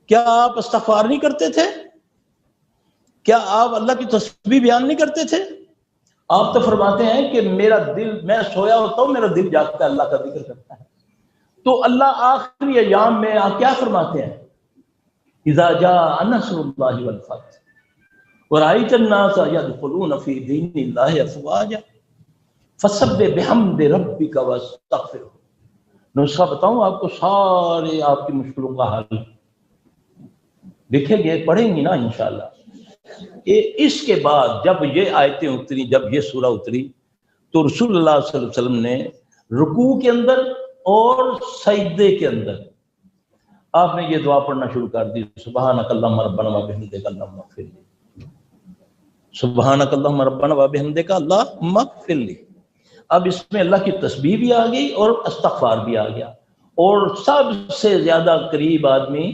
کیا آپ استغفار نہیں کرتے تھے؟ کیا آپ اللہ کی تسبیح بیان نہیں کرتے تھے؟ آپ تو فرماتے ہیں کہ میرا دل، میں سویا ہوتا ہوں میرا دل جاگتا ہے اللہ کا ذکر کرتا ہے۔ تو اللہ آخری ایام میں آپ کیا فرماتے ہیں؟ اذا جاء نصر اللہ والفتح ورأیت الناس يدخلون فی دین اللہ افواجا فسبح بحمد ربک واستغفرہ۔ نسخہ بتاؤں آپ کو سارے آپ کی مشکلوں کا حل، دیکھیں گے پڑھیں گی نا انشاءاللہ۔ اس کے بعد جب یہ آیتیں اتری، جب یہ سورہ اتری، تو رسول اللہ صلی اللہ علیہ وسلم نے رکوع کے اندر اور سجدے کے اندر آپ نے یہ دعا پڑھنا شروع کر دی، سبحانک اللہم ربنا وبحمدک اللہم اغفر لی، سبحانک اللہم ربنا وبحمدک اللہم اغفر لی۔ اب اس میں اللہ کی تسبیح بھی آ گئی اور استغفار بھی آ گیا، اور سب سے زیادہ قریب آدمی